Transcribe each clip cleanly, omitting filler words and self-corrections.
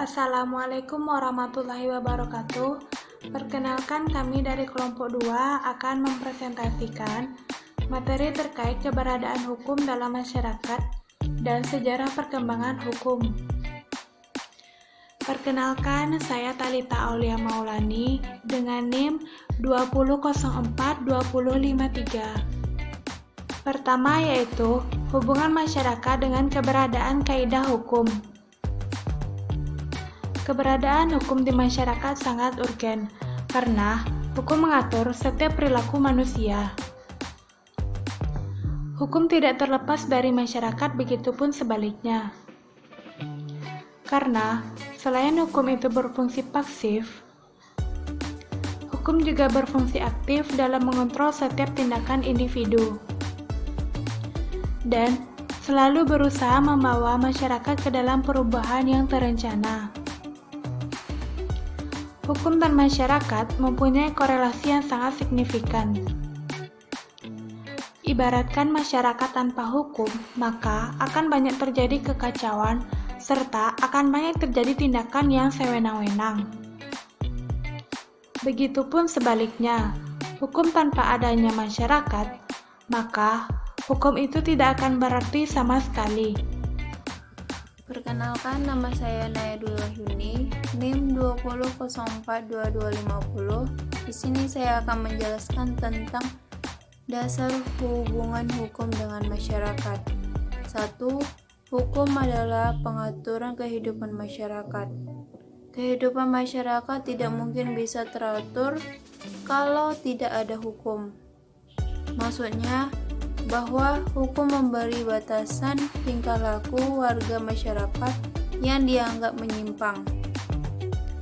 Assalamualaikum warahmatullahi wabarakatuh. Perkenalkan, kami dari kelompok 2 akan mempresentasikan materi terkait keberadaan hukum dalam masyarakat dan sejarah perkembangan hukum. Perkenalkan, saya Talita Aulia Maulani dengan NIM 20042053. Pertama yaitu hubungan masyarakat dengan keberadaan kaidah hukum. Keberadaan hukum di masyarakat sangat urgen karena hukum mengatur setiap perilaku manusia. Hukum tidak terlepas dari masyarakat, begitupun sebaliknya. Karena selain hukum itu berfungsi pasif, hukum juga berfungsi aktif dalam mengontrol setiap tindakan individu dan selalu berusaha membawa masyarakat ke dalam perubahan yang terencana. Hukum dan masyarakat mempunyai korelasi yang sangat signifikan. Ibaratkan masyarakat tanpa hukum, maka akan banyak terjadi kekacauan serta akan banyak terjadi tindakan yang sewenang-wenang. Begitupun sebaliknya, hukum tanpa adanya masyarakat, maka hukum itu tidak akan berarti sama sekali. Perkenalkan, nama saya Nayadul Wahyuni, NIM 20042250. Di sini saya akan menjelaskan tentang dasar hubungan hukum dengan masyarakat. 1. Hukum adalah pengaturan kehidupan masyarakat. Kehidupan masyarakat tidak mungkin bisa teratur kalau tidak ada hukum. Maksudnya, bahwa hukum memberi batasan tingkah laku warga masyarakat yang dianggap menyimpang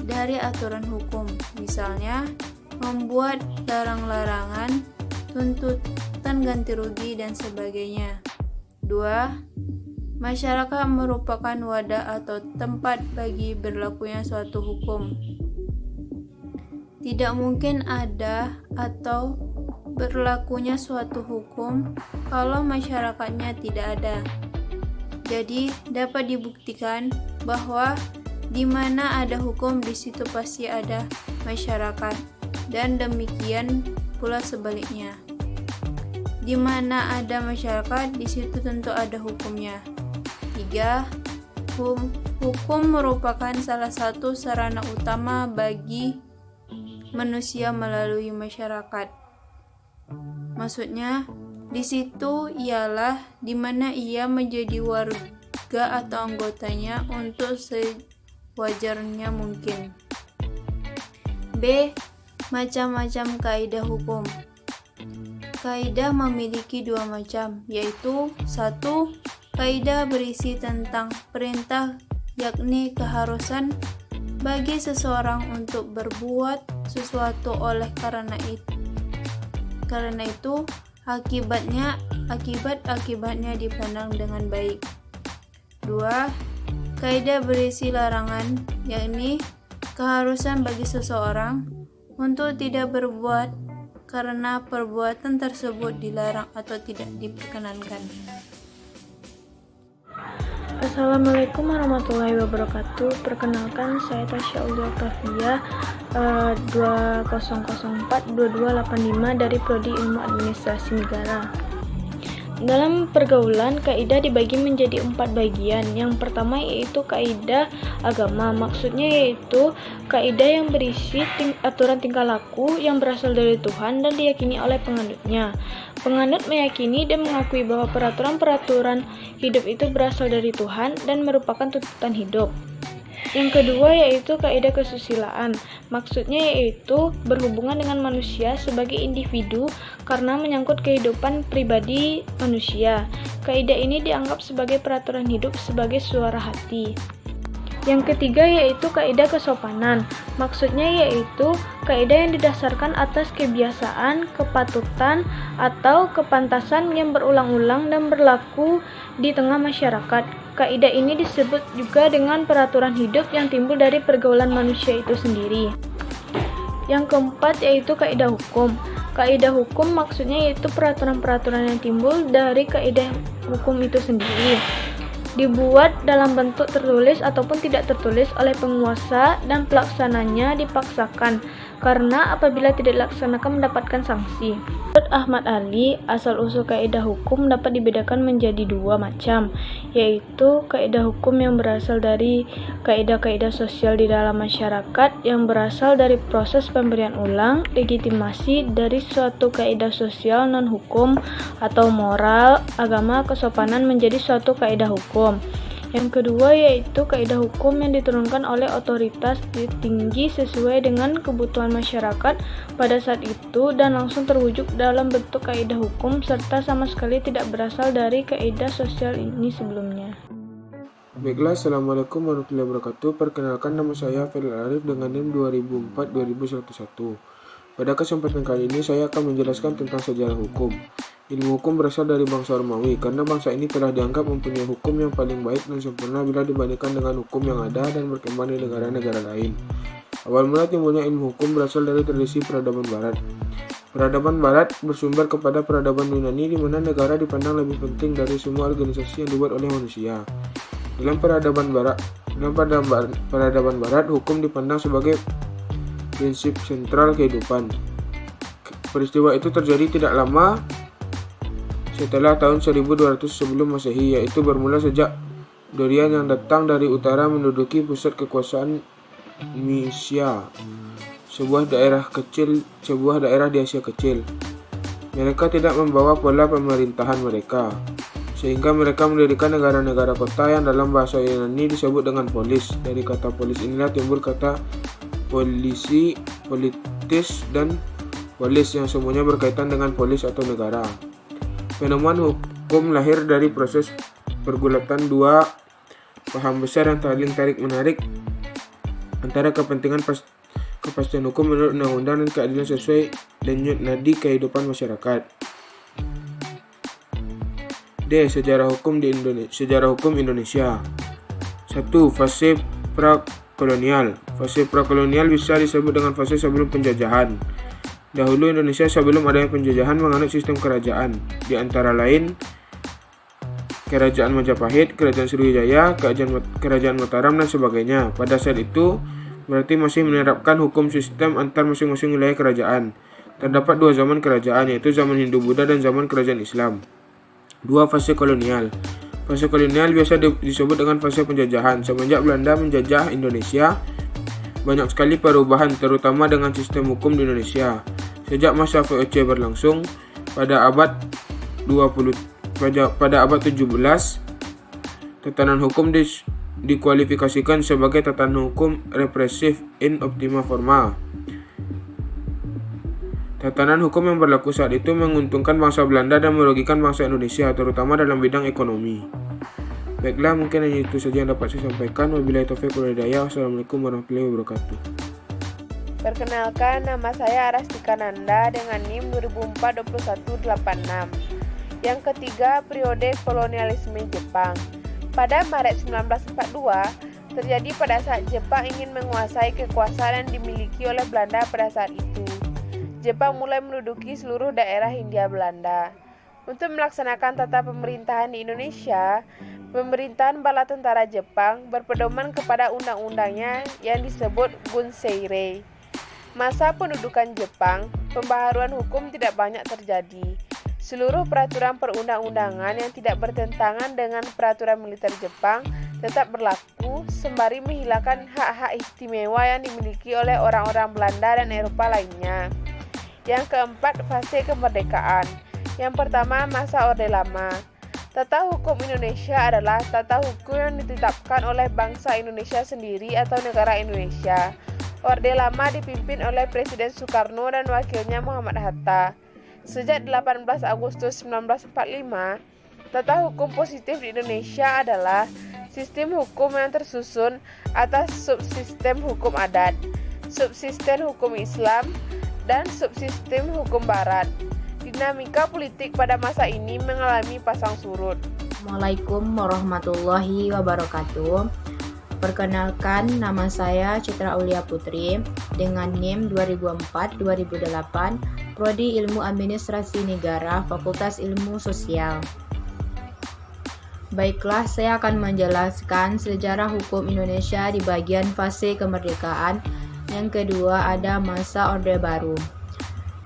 dari aturan hukum, misalnya membuat larang-larangan, tuntutan ganti rugi, dan sebagainya. 2. Masyarakat merupakan wadah atau tempat bagi berlakunya suatu hukum. Tidak mungkin ada atau berlakunya suatu hukum kalau masyarakatnya tidak ada. Jadi dapat dibuktikan bahwa di mana ada hukum di situ pasti ada masyarakat, dan demikian pula sebaliknya. Di mana ada masyarakat, di situ tentu ada hukumnya. 3. Hukum merupakan salah satu sarana utama bagi manusia melalui masyarakat. Maksudnya, di situ ialah di mana ia menjadi warga atau anggotanya untuk sewajarnya mungkin. B. Macam-macam kaidah hukum. Kaidah memiliki dua macam, yaitu 1. Kaidah berisi tentang perintah, yakni keharusan bagi seseorang untuk berbuat sesuatu oleh karena itu akibatnya dipandang dengan baik. 2. Kaidah berisi larangan, yakni keharusan bagi seseorang untuk tidak berbuat karena perbuatan tersebut dilarang atau tidak diperkenankan. Assalamualaikum warahmatullahi wabarakatuh. Perkenalkan, saya Tasya Aulia Octavia 20042285 dari Prodi Ilmu Administrasi Negara. Dalam pergaulan, kaidah dibagi menjadi 4 bagian. Yang pertama yaitu kaidah agama. Maksudnya yaitu kaidah yang berisi aturan tingkah laku yang berasal dari Tuhan dan diyakini oleh penganutnya. Penganut meyakini dan mengakui bahwa peraturan-peraturan hidup itu berasal dari Tuhan dan merupakan tuntutan hidup. Yang kedua yaitu kaidah kesusilaan. Maksudnya yaitu berhubungan dengan manusia sebagai individu karena menyangkut kehidupan pribadi manusia. Kaidah ini dianggap sebagai peraturan hidup sebagai suara hati. Yang ketiga yaitu kaidah kesopanan. Maksudnya yaitu kaidah yang didasarkan atas kebiasaan, kepatutan, atau kepantasan yang berulang-ulang dan berlaku di tengah masyarakat. Kaidah ini disebut juga dengan peraturan hidup yang timbul dari pergaulan manusia itu sendiri. Yang keempat yaitu kaidah hukum. Kaidah hukum maksudnya yaitu peraturan-peraturan yang timbul dari kaidah hukum itu sendiri. dibuat dalam bentuk tertulis ataupun tidak tertulis oleh penguasa dan pelaksananya dipaksakan karena apabila tidak dilaksanakan mendapatkan sanksi. Menurut Ahmad Ali, asal-usul kaidah hukum dapat dibedakan menjadi dua macam, yaitu kaidah hukum yang berasal dari kaidah-kaidah sosial di dalam masyarakat yang berasal dari proses pemberian ulang legitimasi dari suatu kaidah sosial non-hukum atau moral, agama, kesopanan menjadi suatu kaidah hukum. Yang kedua yaitu kaidah hukum yang diturunkan oleh otoritas tinggi sesuai dengan kebutuhan masyarakat pada saat itu dan langsung terwujud dalam bentuk kaidah hukum serta sama sekali tidak berasal dari kaidah sosial ini sebelumnya. Baiklah, Assalamualaikum warahmatullahi wabarakatuh. Perkenalkan, nama saya Fadil Arif dengan NIM 2004-2011. Pada kesempatan kali ini saya akan menjelaskan tentang sejarah hukum. Ilmu hukum berasal dari bangsa Romawi karena bangsa ini telah dianggap mempunyai hukum yang paling baik dan sempurna bila dibandingkan dengan hukum yang ada dan berkembang di negara-negara lain. Awal mula timbulnya ilmu hukum berasal dari tradisi peradaban barat. Peradaban barat bersumber kepada peradaban Yunani di mana negara dipandang lebih penting dari semua organisasi yang dibuat oleh manusia. Dalam peradaban barat, hukum dipandang sebagai prinsip sentral kehidupan. Peristiwa itu terjadi tidak lama setelah tahun 1200 sebelum Masehi, yaitu bermula sejak Dorian yang datang dari utara menduduki pusat kekuasaan Mysia, sebuah daerah di Asia kecil. Mereka tidak membawa pola pemerintahan mereka, sehingga mereka mendirikan negara-negara kota yang dalam bahasa Yunani disebut dengan polis. Dari kata polis inilah timbul kata polisi, politis, dan polis yang semuanya berkaitan dengan polis atau negara. Fenomen hukum lahir dari proses pergulatan dua paham besar yang saling tarik-menarik antara kepentingan kepastian hukum menurut undang-undang dan keadilan sesuai denyut nadi kehidupan masyarakat. D. Sejarah hukum Indonesia. 1. Fase prakolonial. Fase prakolonial bisa disebut dengan fase sebelum penjajahan. Dahulu Indonesia sebelum adanya penjajahan menganut sistem kerajaan, di antara lain Kerajaan Majapahit, Kerajaan Sriwijaya, Kerajaan Mataram, dan sebagainya. Pada saat itu berarti masih menerapkan hukum sistem antar masing-masing wilayah kerajaan. Terdapat dua zaman kerajaan, yaitu zaman Hindu-Buddha dan zaman kerajaan Islam. 2. Fase kolonial. Fase kolonial biasa disebut dengan fase penjajahan. Semenjak Belanda menjajah Indonesia, banyak sekali perubahan terutama dengan sistem hukum di Indonesia. Sejak masa VOC berlangsung pada abad 17, tatanan hukum dikualifikasikan sebagai tatanan hukum represif in optima forma. Tatanan hukum yang berlaku saat itu menguntungkan bangsa Belanda dan merugikan bangsa Indonesia, terutama dalam bidang ekonomi. Baiklah, mungkin hanya itu saja yang dapat saya sampaikan. Wabillahi taufiq wal hidayah. Wassalamualaikum warahmatullahi wabarakatuh. Perkenalkan, nama saya Arastika Nanda dengan NIM 2004-2186. Yang ketiga, periode kolonialisme Jepang. Pada Maret 1942, terjadi pada saat Jepang ingin menguasai kekuasaan yang dimiliki oleh Belanda pada saat itu. Jepang mulai menduduki seluruh daerah Hindia Belanda. Untuk melaksanakan tata pemerintahan di Indonesia, pemerintahan bala tentara Jepang berpedoman kepada undang-undangnya yang disebut Gunseirei. Masa pendudukan Jepang, pembaharuan hukum tidak banyak terjadi. Seluruh peraturan perundang-undangan yang tidak bertentangan dengan peraturan militer Jepang tetap berlaku, sembari menghilangkan hak-hak istimewa yang dimiliki oleh orang-orang Belanda dan Eropa lainnya. Yang keempat, fase kemerdekaan. Yang pertama, masa Orde Lama. Tata hukum Indonesia adalah tata hukum yang ditetapkan oleh bangsa Indonesia sendiri atau negara Indonesia. Orde Lama dipimpin oleh Presiden Soekarno dan wakilnya Muhammad Hatta. Sejak 18 Agustus 1945, tata hukum positif di Indonesia adalah sistem hukum yang tersusun atas subsistem hukum adat, subsistem hukum Islam, dan subsistem hukum Barat. Dinamika politik pada masa ini mengalami pasang surut. Assalamualaikum warahmatullahi wabarakatuh. Perkenalkan, nama saya Citra Aulia Putri dengan NIM 2004-2008, Prodi Ilmu Administrasi Negara, Fakultas Ilmu Sosial. Baiklah, saya akan menjelaskan sejarah hukum Indonesia di bagian fase kemerdekaan. Yang kedua ada masa Orde Baru.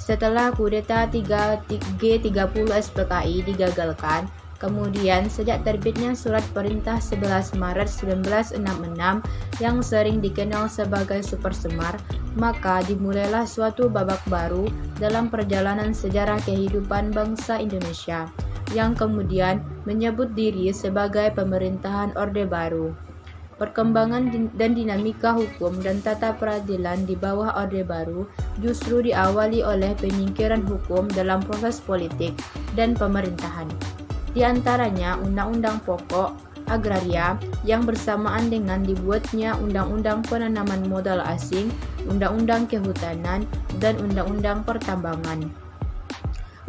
Setelah kudeta G30 SPKI digagalkan, kemudian sejak terbitnya Surat Perintah 11 Maret 1966 yang sering dikenal sebagai Super Semar, maka dimulailah suatu babak baru dalam perjalanan sejarah kehidupan bangsa Indonesia, yang kemudian menyebut diri sebagai pemerintahan Orde Baru. Perkembangan dan dinamika hukum dan tata peradilan di bawah Orde Baru justru diawali oleh penyingkiran hukum dalam proses politik dan pemerintahan. Di antaranya Undang-Undang Pokok Agraria yang bersamaan dengan dibuatnya Undang-Undang Penanaman Modal Asing, Undang-Undang Kehutanan, dan Undang-Undang Pertambangan.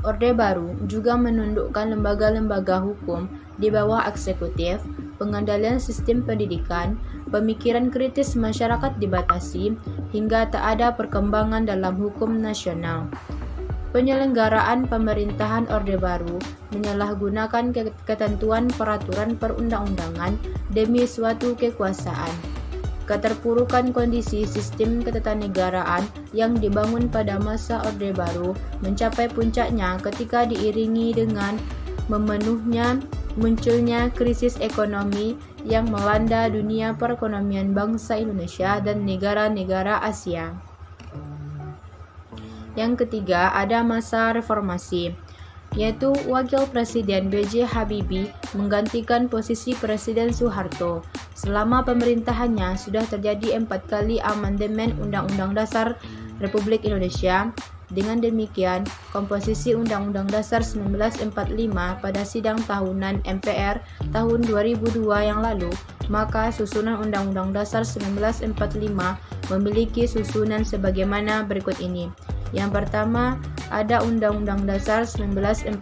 Orde Baru juga menundukkan lembaga-lembaga hukum di bawah eksekutif, pengendalian sistem pendidikan, pemikiran kritis masyarakat dibatasi, hingga tak ada perkembangan dalam hukum nasional. Penyelenggaraan pemerintahan Orde Baru menyalahgunakan ketentuan peraturan perundang-undangan demi suatu kekuasaan. Keterpurukan kondisi sistem ketatanegaraan yang dibangun pada masa Orde Baru mencapai puncaknya ketika diiringi dengan munculnya krisis ekonomi yang melanda dunia perekonomian bangsa Indonesia dan negara-negara Asia. Yang ketiga ada masa reformasi, yaitu Wakil Presiden B.J. Habibie menggantikan posisi Presiden Soeharto. Selama pemerintahannya sudah terjadi 4 kali amandemen Undang-Undang Dasar Republik Indonesia. Dengan demikian, komposisi Undang-Undang Dasar 1945 pada sidang tahunan MPR tahun 2002 yang lalu, maka susunan Undang-Undang Dasar 1945 memiliki susunan sebagaimana berikut ini. Yang pertama, ada Undang-Undang Dasar 1945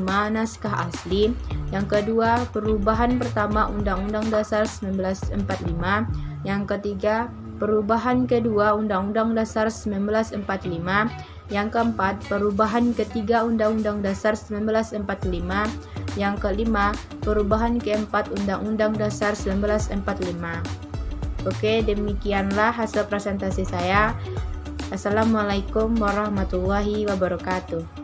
naskah asli. Yang kedua, perubahan pertama Undang-Undang Dasar 1945. Yang ketiga, perubahan kedua Undang-Undang Dasar 1945. Yang keempat, perubahan ketiga Undang-Undang Dasar 1945. Yang kelima, perubahan keempat Undang-Undang Dasar 1945. Oke, demikianlah hasil presentasi saya. Assalamualaikum warahmatullahi wabarakatuh.